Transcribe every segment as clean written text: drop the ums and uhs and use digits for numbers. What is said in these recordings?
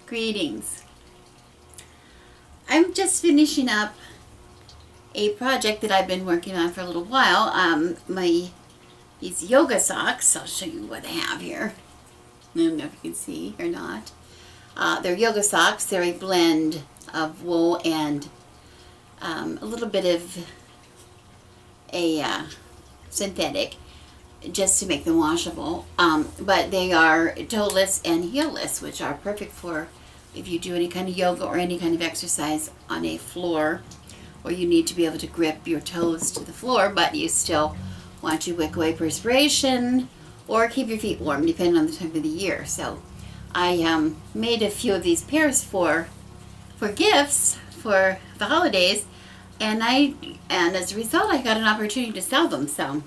Greetings. I'm just finishing up a project that I've been working on for a little while. These yoga socks, I'll show you what I have here. I don't know if you can see or not. They're yoga socks. They're a blend of wool and a little bit of a synthetic, just to make them washable. But they are toeless and heelless, which are perfect for if you do any kind of yoga or any kind of exercise on a floor, or you need to be able to grip your toes to the floor, but you still want to wick away perspiration or keep your feet warm, depending on the time of the year. So I made a few of these pairs for gifts for the holidays, and as a result, I got an opportunity to sell them. So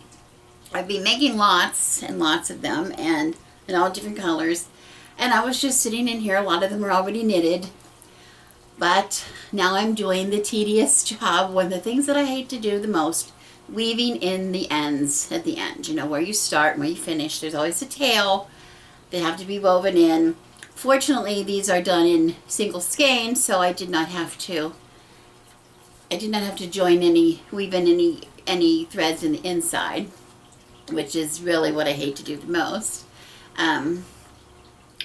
I've been making lots and lots of them, and in all different colors. And I was just sitting in here. A lot of them are already knitted, but now I'm doing the tedious job, one of the things that I hate to do the most, weaving in the ends at the end. You know, where you start and where you finish. There's always a tail. They have to be woven in. Fortunately, these are done in single skein, so I did not have to weave in any threads in the inside, which is really what I hate to do the most.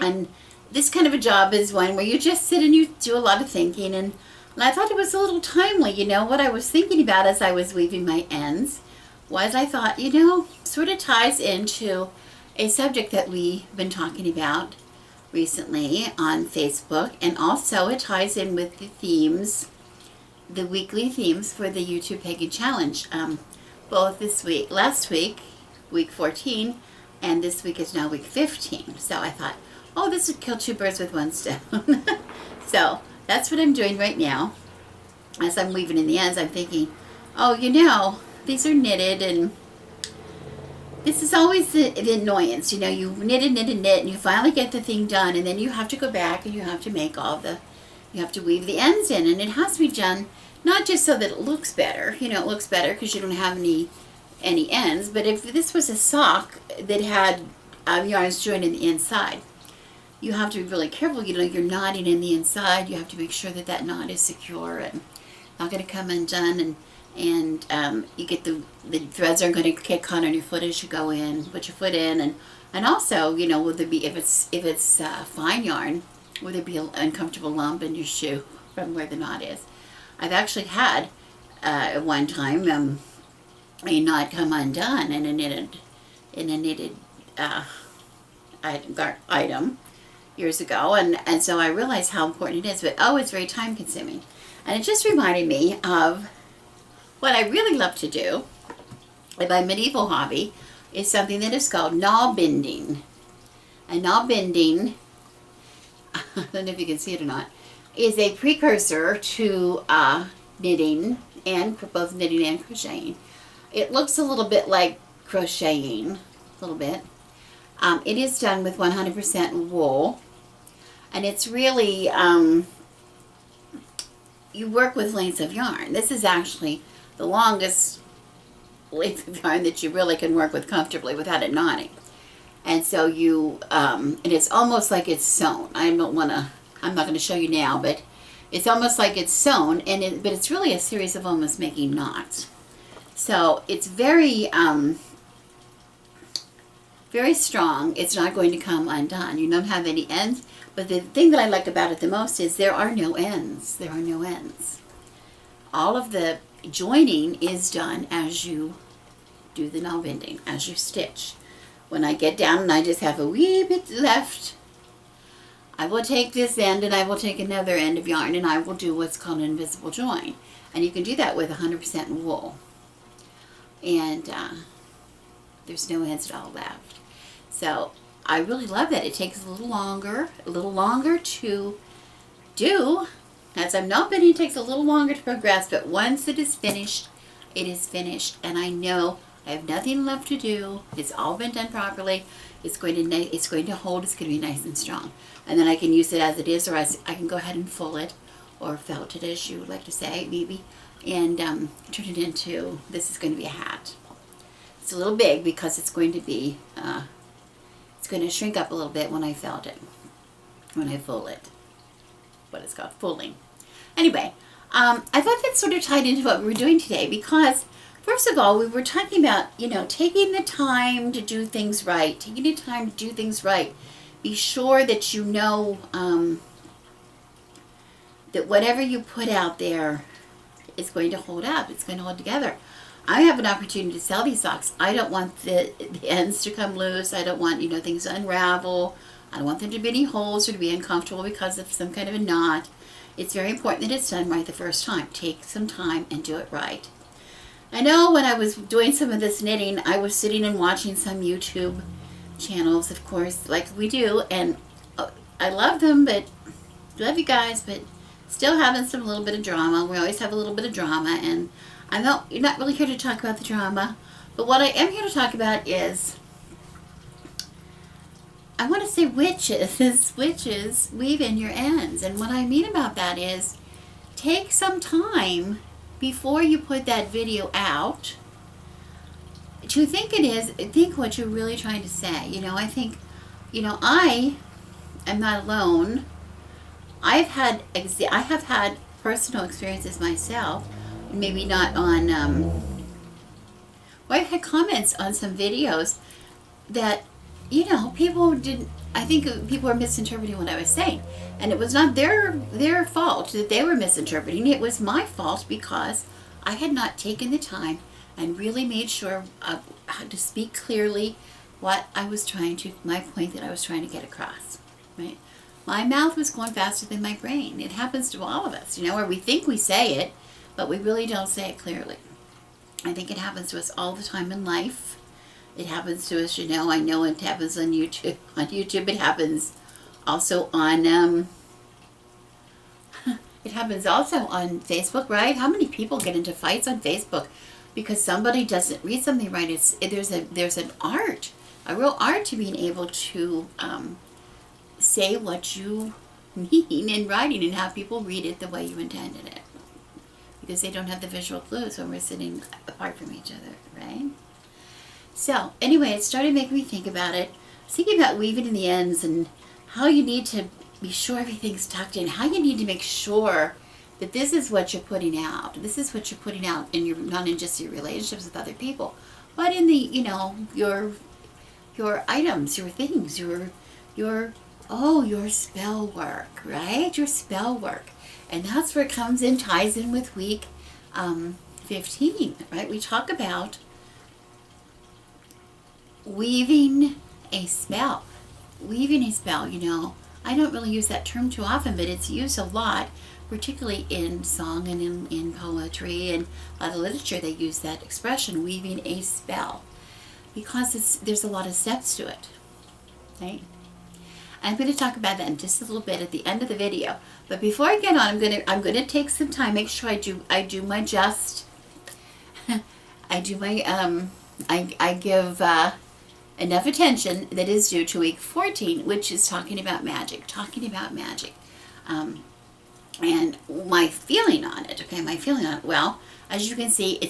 And this kind of a job is one where you just sit and you do a lot of thinking, and I thought it was a little timely. You know, what I was thinking about as I was weaving my ends was, I thought, you know, sort of ties into a subject that we've been talking about recently on Facebook, and also it ties in with the themes, the weekly themes for the YouTube Pagan Challenge, both this week, last week, week 14, and this week is now week 15. So I thought, oh, this would kill two birds with one stone. So that's what I'm doing right now. As I'm weaving in the ends, I'm thinking, oh, you know, these are knitted, and this is always the annoyance. You know, you knit and knit and knit, and you finally get the thing done, and then you have to go back and you have to make you have to weave the ends in, and it has to be done not just so that it looks better. You know, it looks better because you don't have any ends, but if this was a sock that had yarns joined in the inside, you have to be really careful. You know, you're knotting in the inside. You have to make sure that that knot is secure and not going to come undone, and you get the threads aren't going to get caught on your foot as you go in, put your foot in, and also, you know, will there be, if it's fine yarn, will there be an uncomfortable lump in your shoe from where the knot is? I've actually had at one time a knot come undone in a knitted item years ago, and so I realized how important it is. But oh, it's very time consuming, and it just reminded me of what I really love to do. My medieval hobby is something that is called knot binding. And knot binding, I don't know if you can see it or not, is a precursor to knitting, and both knitting and crocheting. It looks a little bit like crocheting, a little bit. It is done with 100% wool, and it's really, you work with lengths of yarn. This is actually the longest length of yarn that you really can work with comfortably without it knotting. And so you, and it's almost like it's sewn. I'm not going to show you now, but it's almost like it's sewn, but it's really a series of almost making knots. So it's very, very strong. It's not going to come undone. You don't have any ends. But the thing that I like about it the most is there are no ends. There are no ends. All of the joining is done as you do the knot binding, as you stitch. When I get down and I just have a wee bit left, I will take this end and I will take another end of yarn, and I will do what's called an invisible join. And you can do that with 100% wool. And there's no ends at all left. So I really love that. It takes a little longer to do. As I'm knot binding, it takes a little longer to progress, but once it is finished, it is finished. And I know I have nothing left to do. It's all been done properly. It's going to hold. It's going to be nice and strong. And then I can use it as it is, or I can go ahead and full it, or felt it, as you would like to say, maybe, and turn it into, this is going to be a hat. It's a little big because it's going to be, it's going to shrink up a little bit when I felt it, when I full it. what it's called, fooling. Anyway, I thought that sort of tied into what we were doing today because, first of all, we were talking about, taking the time to do things right, taking the time to do things right. Be sure that you know that whatever you put out there is going to hold up. It's going to hold together. I have an opportunity to sell these socks. I don't want the ends to come loose. I don't want, things to unravel. I don't want there to be any holes or to be uncomfortable because of some kind of a knot. It's very important that it's done right the first time. Take some time and do it right. I know when I was doing some of this knitting, I was sitting and watching some YouTube channels, of course, like we do, and I love them, but love you guys, but still having some little bit of drama. We always have a little bit of drama, and you're not really here to talk about the drama, but what I am here to talk about is, I want to say witches weave in your ends. And what I mean about that is, take some time before you put that video out to think what you're really trying to say. I think, I am not alone. I have had personal experiences myself. Maybe not on, I've had comments on some videos that, I think people were misinterpreting what I was saying. And it was not their fault that they were misinterpreting. It was my fault because I had not taken the time and really made sure how to speak clearly my point that I was trying to get across, right? My mouth was going faster than my brain. It happens to all of us, where we think we say it, but we really don't say it clearly. I think it happens to us all the time in life. It happens to us, I know it happens on YouTube. On YouTube, it happens also on, it happens also on Facebook, right? How many people get into fights on Facebook because somebody doesn't read something right? There's an art, a real art to being able to say what you mean in writing and have people read it the way you intended it. Because they don't have the visual clues when we're sitting apart from each other, right? So, anyway, it started making me think about it. Thinking about weaving in the ends and how you need to be sure everything's tucked in. How you need to make sure that this is what you're putting out. This is what you're putting out not in just your relationships with other people, but in the, your items, your things, your spell work, right? Your spell work. And that's where it comes in, ties in with week 15, right? We talk about weaving a spell. Weaving a spell, I don't really use that term too often, but it's used a lot, particularly in song and in poetry and a lot of literature. They use that expression, weaving a spell, because there's a lot of steps to it, right? I'm going to talk about that in just a little bit at the end of the video. But before I get on, I'm going to take some time, make sure I give enough attention that is due to week 14, which is talking about magic. And my feeling on it, okay, well, as you can see,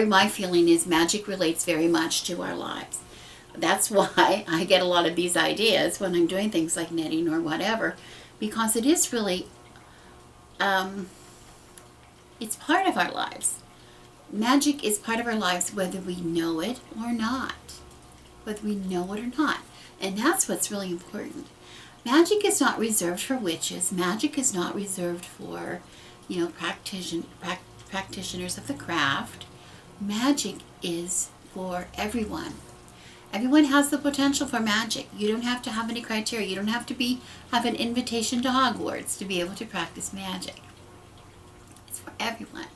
my feeling is magic relates very much to our lives. That's why I get a lot of these ideas when I'm doing things like knitting or whatever, because it is really, it's part of our lives. Magic is part of our lives whether we know it or not. And that's what's really important. Magic is not reserved for witches. Magic is not reserved for, practitioners of the craft. Magic is for everyone. Everyone has the potential for magic. You don't have to have any criteria. You don't have to have an invitation to Hogwarts to be able to practice magic. It's for everyone.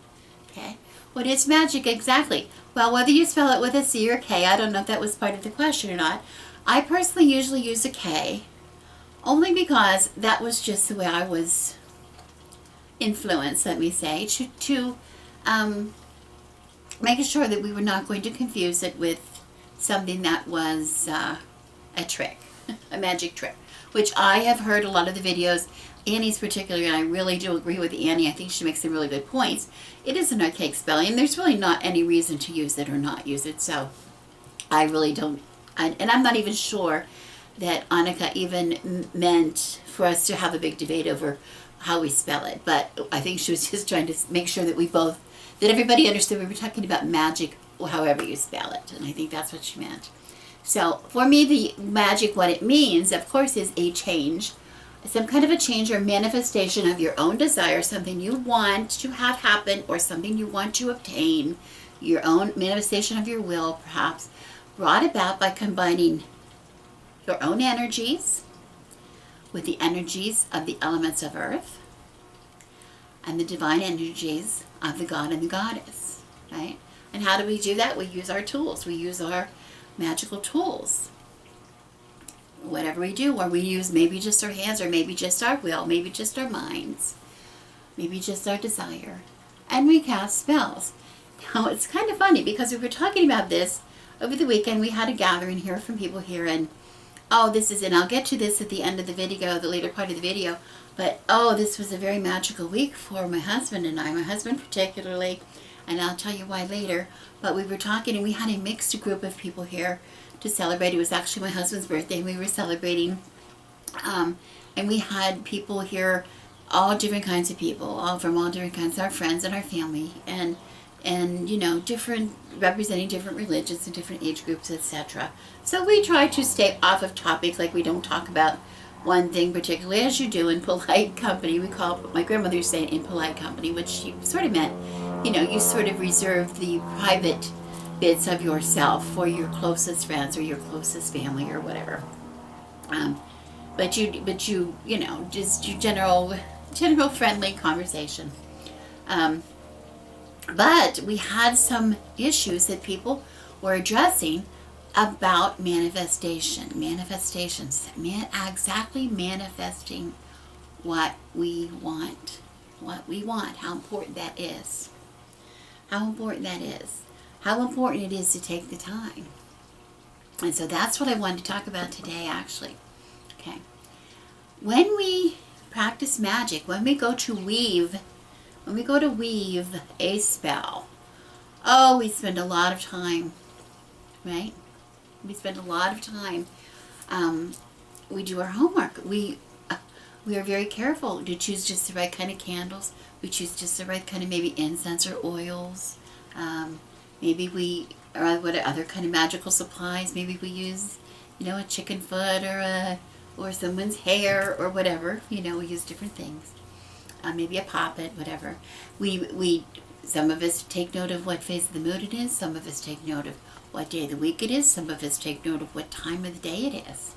Okay? What is magic exactly? Well, whether you spell it with a C or K, I don't know if that was part of the question or not. I personally usually use a K, only because that was just the way I was influenced, let me say, to making sure that we were not going to confuse it with something that was a trick, a magic trick, which I have heard a lot of the videos, Annie's particularly, and I really do agree with Annie. I think she makes some really good points. It is an archaic spelling, and there's really not any reason to use it or not use it, so I really don't, and I'm not even sure that Annika even meant for us to have a big debate over how we spell it. But I think she was just trying to make sure that that everybody understood we were talking about magic, however you spell it. And I think that's what she meant. So for me, the magic, what it means, of course, is a change. Some kind of a change or manifestation of your own desire, something you want to have happen or something you want to obtain, your own manifestation of your will, perhaps, brought about by combining your own energies with the energies of the elements of earth and the divine energies of the god and the goddess, right? And how do we do that? We use our tools. We use our magical tools. Whatever we do, or we use maybe just our hands, or maybe just our will, maybe just our minds, maybe just our desire, and we cast spells. Now, it's kind of funny because we were talking about this over the weekend. We had a gathering here from people here, and and I'll get to this at the end of the video, the later part of the video, but this was a very magical week for my husband and I, my husband particularly, and I'll tell you why later. But we were talking, and we had a mixed group of people here to celebrate. It was actually my husband's birthday, and we were celebrating, and we had people here, all different kinds of people, all from all different kinds, our friends and our family, and different, representing different religions and different age groups, etc. So we try to stay off of topics, like we don't talk about one thing particularly, as you do in polite company. We call, my grandmother used to say, in polite company, which she sort of meant, you sort of reserve the private bits of yourself for your closest friends or your closest family or whatever. But you just your general friendly conversation. But we had some issues that people were addressing about manifestations, exactly manifesting what we want, how important that is, how important it is to take the time. And so that's what I wanted to talk about today, actually. Okay. When we practice magic, when we go to weave a spell, we spend a lot of time, right? We spend a lot of time. We do our homework. We are very careful to choose just the right kind of candles. We choose just the right kind of maybe incense or oils. Maybe what other kind of magical supplies? Maybe we use, a chicken foot or someone's hair or whatever. We use different things. Maybe a poppet, whatever. Some of us take note of what phase of the moon it is. Some of us take note of what day of the week it is. Some of us take note of what time of the day it is.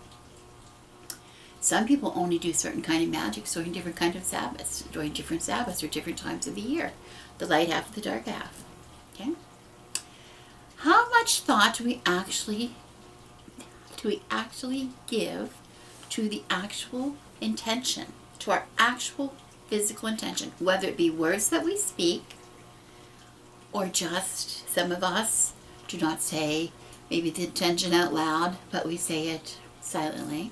Some people only do certain kind of magic during different kind of Sabbaths, during different Sabbaths or different times of the year. The light half, the dark half. Okay? How much thought do we actually give to the actual intention, to our actual physical intention, whether it be words that we speak, or just some of us do not say maybe the intention out loud, but we say it silently,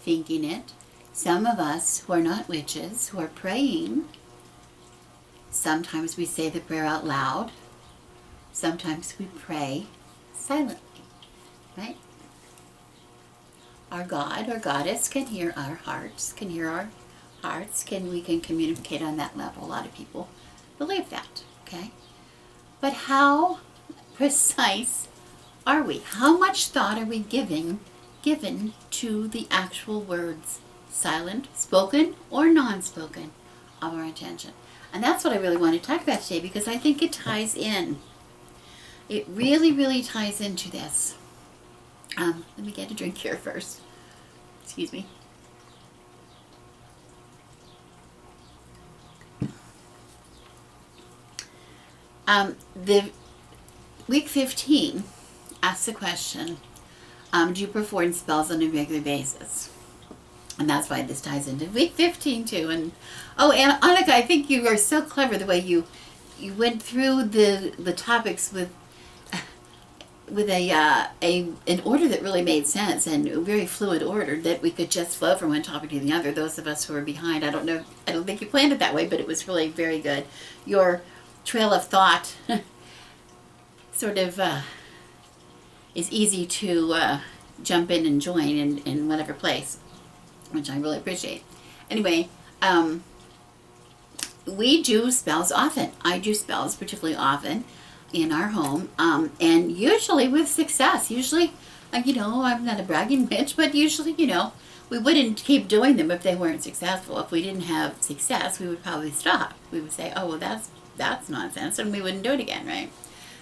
thinking it. Some of us who are not witches, who are praying, sometimes we say the prayer out loud, sometimes we pray silently, right? Our God or goddess can hear our hearts, we can communicate on that level. A lot of people believe that, okay? But how precise are we? How much thought are we given to the actual words, silent, spoken, or non-spoken, of our intention? And that's what I really want to talk about today, because I think it ties in. It really, really ties into this. Let me get a drink here first. Excuse me. The week 15 asks the question, do you perform spells on a regular basis? And that's why this ties into week 15 too. And Annika, I think you are so clever the way you went through the topics with an order that really made sense, and a very fluid order that we could just flow from one topic to the other. Those of us who are behind, I don't think you planned it that way, but it was really very good. Your trail of thought sort of is easy to jump in and join in whatever place, which I really appreciate. Anyway, we do spells often. I do spells particularly often in our home, and usually with success. Usually, I'm not a bragging bitch, but usually, we wouldn't keep doing them if they weren't successful. If we didn't have success, we would probably stop. We would say, oh, well, that's nonsense, and we wouldn't do it again, right?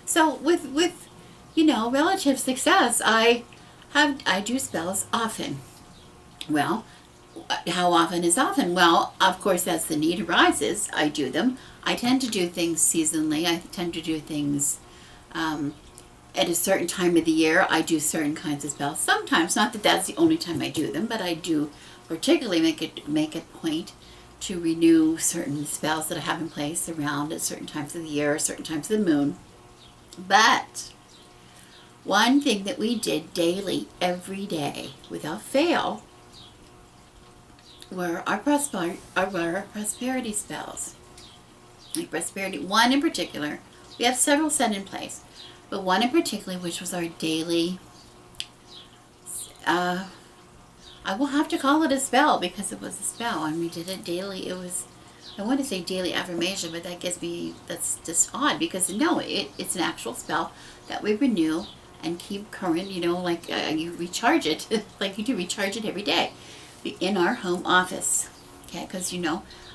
So with relative success, I do spells often. Well, how often is often? Well, of course, as the need arises, I do them. I tend to do things seasonally. I tend to do things at a certain time of the year. I do certain kinds of spells. Sometimes, not that that's the only time I do them, but I do particularly make a point to renew certain spells that I have in place around at certain times of the year, certain times of the moon. But one thing that we did daily, every day, without fail, were our prosperity spells. Like prosperity, one in particular. We have several set in place, but one in particular, which was our daily, I will have to call it a spell because it was a spell, and we did it daily. It was, I want to say daily affirmation, but that's just odd because no, it's an actual spell that we renew and keep current, like you recharge it, like you do recharge it every day in our home office. Okay, because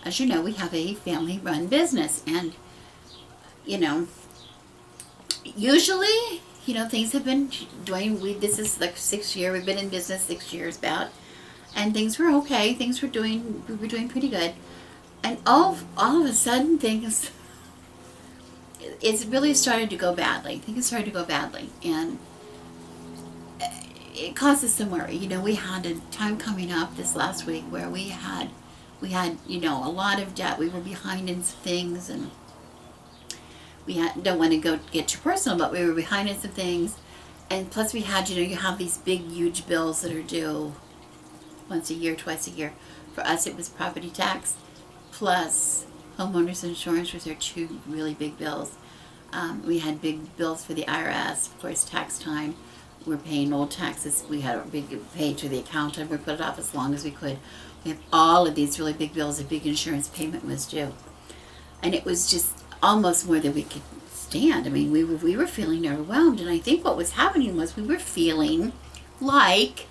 as you know, we have a family-run business, and usually, things have been doing. This is like 6th year. We've been in business 6 years about, and things were okay. We were doing pretty good, and all of a sudden, it's really started to go badly. Things started to go badly, and it causes some worry. We had a time coming up this last week where we had a lot of debt. We were behind in some things, and don't want to get too personal, but we were behind in some things, and plus we had, you have these big, huge bills that are due once a year, twice a year. For us, it was property tax plus homeowners insurance, which are two really big bills. We had big bills for the IRS, of course, tax time. We're paying old taxes. We had a big pay to the accountant. We put it off as long as we could. We have all of these really big bills. A big insurance payment was due, and it was just almost more than we could stand. I mean, we were feeling overwhelmed, and I think what was happening was we were feeling like,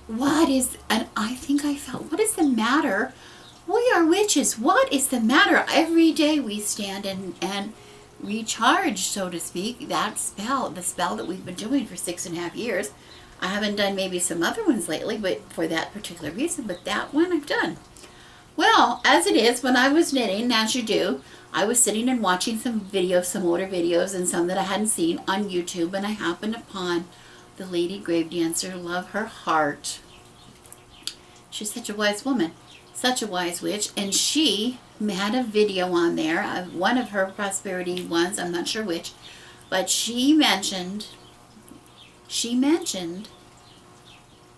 and I think I felt, what is the matter? We are witches. What is the matter? Every day we stand and recharge, so to speak, the spell that we've been doing for 6.5 years. I haven't done maybe some other ones lately, but for that particular reason, but that one I've done. Well, as it is, when I was knitting, as you do, I was sitting and watching some videos, some older videos, and some that I hadn't seen on YouTube, and I happened upon the lady grave dancer, love her heart. She's such a wise woman, such a wise witch, and she had a video on there of one of her prosperity ones, I'm not sure which, but she mentioned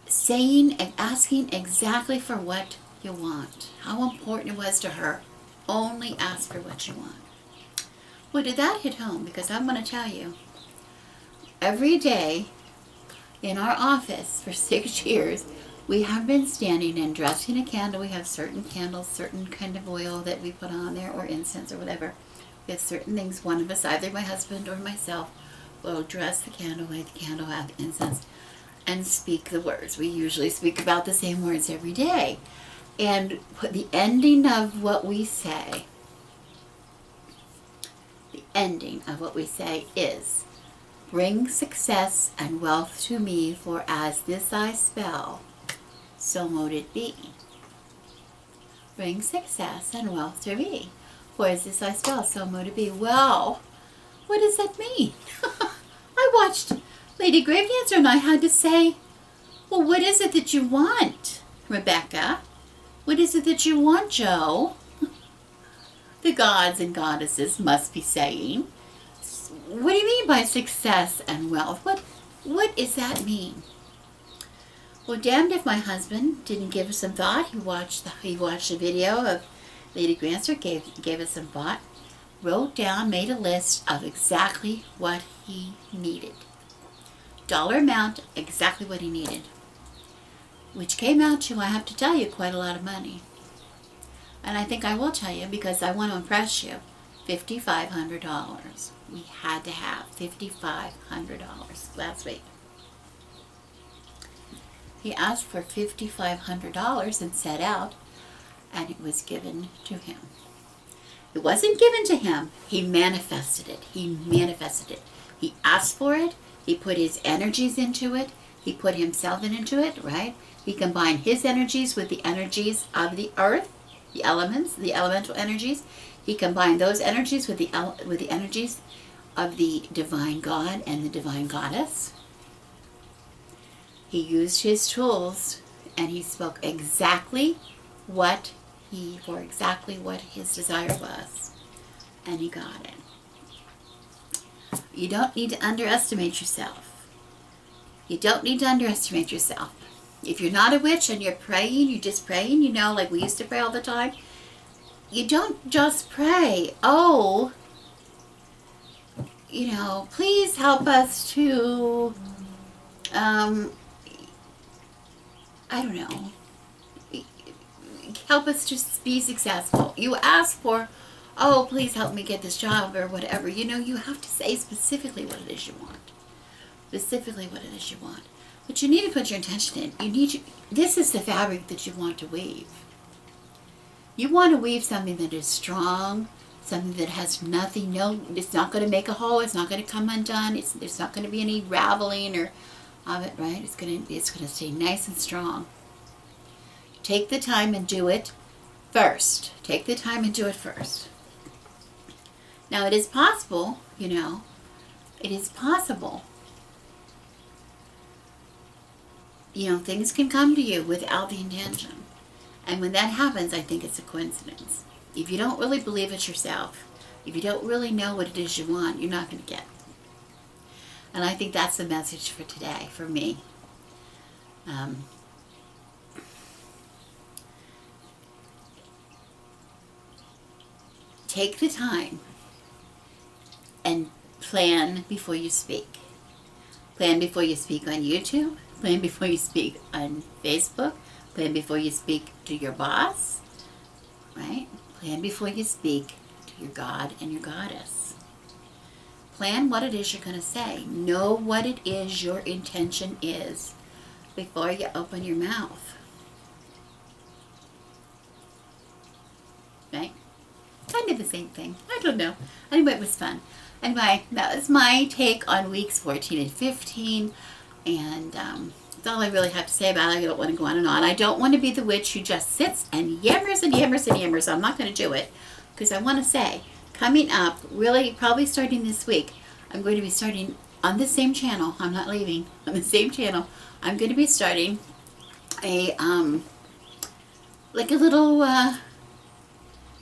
saying and asking exactly for what you want. How important it was to her. Only ask for what you want. Well, did that hit home? Because I'm going to tell you, every day in our office for 6 years, we have been standing and dressing a candle. We have certain candles, certain kind of oil that we put on there, or incense or whatever. We have certain things. One of us, either my husband or myself, will dress the candle, light the candle, have incense, and speak the words. We usually speak about the same words every day. And the ending of what we say, is, bring success and wealth to me, for as this I spell, so mote it be. Bring success and wealth to me, for as this I spell, so mote it be. Well, what does that mean? I watched Lady Grave Dancer, and I had to say, well, what is it that you want, Rebecca? What is it that you want, Joe? The gods and goddesses must be saying. What do you mean by success and wealth? What does that mean? Well, damned if my husband didn't give us some thought. He watched the video of Lady Grave Dancer, gave us some thought, wrote down, made a list of exactly what he needed. dollar amount, exactly what he needed. Which came out to, I have to tell you, quite a lot of money. And I think I will tell you because I want to impress you. $5,500. We had to have $5,500 last week. He asked for $5,500 and set out, and it was given to him. It wasn't given to him. He manifested it. He manifested it. He asked for it. He put his energies into it. He put himself into it, right? He combined his energies with the energies of the earth, the elements, the elemental energies. He combined those energies with the energies of the divine God and the divine goddess. He used his tools, and he spoke exactly what his desire was, and he got it. You don't need to underestimate yourself. You don't need to underestimate yourself. If you're not a witch and you're praying, you're just praying, you know, like we used to pray all the time. You don't just pray, oh, you know, please help us to, I don't know, help us to be successful. You ask for, oh, please help me get this job or whatever. You know, you have to say specifically what it is you want. Specifically what it is you want. But you need to put your intention in. This is the fabric that you want to weave. You want to weave something that is strong, something that has nothing, it's not going to make a hole, it's not going to come undone, there's not going to be any raveling or of it, right? It's going to stay nice and strong. Take the time and do it first. Take the time and do it first. Now, it is possible, you know, it is possible. You know, things can come to you without the intention. And when that happens, I think it's a coincidence. If you don't really believe it yourself, if you don't really know what it is you want, you're not going to get it. And I think that's the message for today, for me. Take the time and plan before you speak. Plan before you speak on YouTube. Plan before you speak on Facebook. Plan before you speak to your boss. Right? Plan before you speak to your God and your goddess. Plan what it is you're going to say. Know what it is your intention is before you open your mouth. Right? Kind of the same thing. I don't know. Anyway, it was fun. Anyway, that was my take on weeks 14 and 15. And that's all I really have to say about it. I don't want to go on and on. I don't want to be the witch who just sits and yammers and yammers and yammers. I'm not going to do it. Because I want to say, coming up, really probably starting this week, I'm going to be starting on the same channel. I'm not leaving. On the same channel, I'm going to be starting a, like a little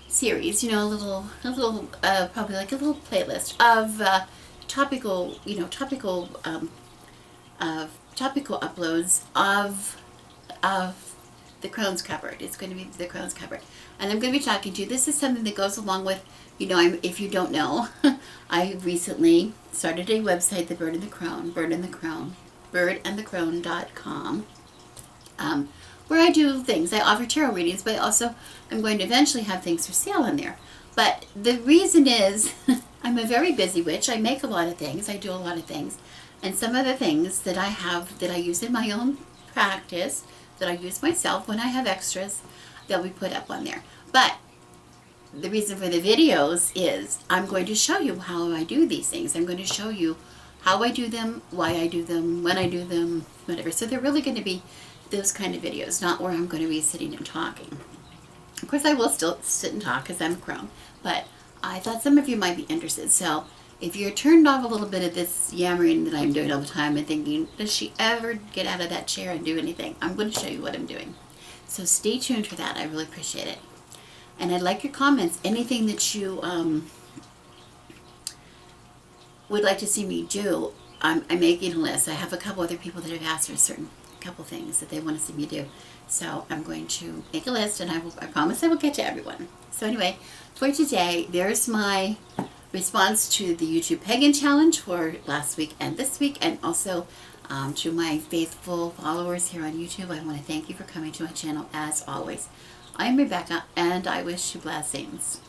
series, you know, probably like a little playlist of topical uploads of the Crohn's Cupboard. It's going to be the Crohn's Cupboard. And I'm going to be talking to you. This is something that goes along with, you know, if you don't know, I recently started a website, The Bird and the Crone, birdandthecrone.com, where I do things. I offer tarot readings, but also I'm going to eventually have things for sale on there. But the reason is I'm a very busy witch. I make a lot of things. I do a lot of things. And some of the things that I have, that I use in my own practice, that I use myself when I have extras, they'll be put up on there. But the reason for the videos is I'm going to show you how I do these things. I'm going to show you how I do them, why I do them, when I do them, whatever. So they're really going to be those kind of videos, not where I'm going to be sitting and talking. Of course, I will still sit and talk because I'm a crone, but I thought some of you might be interested. So if you're turned off a little bit of this yammering that I'm doing all the time and thinking, does she ever get out of that chair and do anything? I'm going to show you what I'm doing. So stay tuned for that. I really appreciate it. And I'd like your comments. Anything that you would like to see me do, I'm making a list. I have a couple other people that have asked for certain couple things that they want to see me do. So I'm going to make a list, and I promise I will get to everyone. So anyway, for today, there's my response to the YouTube Pagan Challenge for last week and this week, and also To my faithful followers here on YouTube, I want to thank you for coming to my channel as always. I'm Rebecca, and I wish you blessings.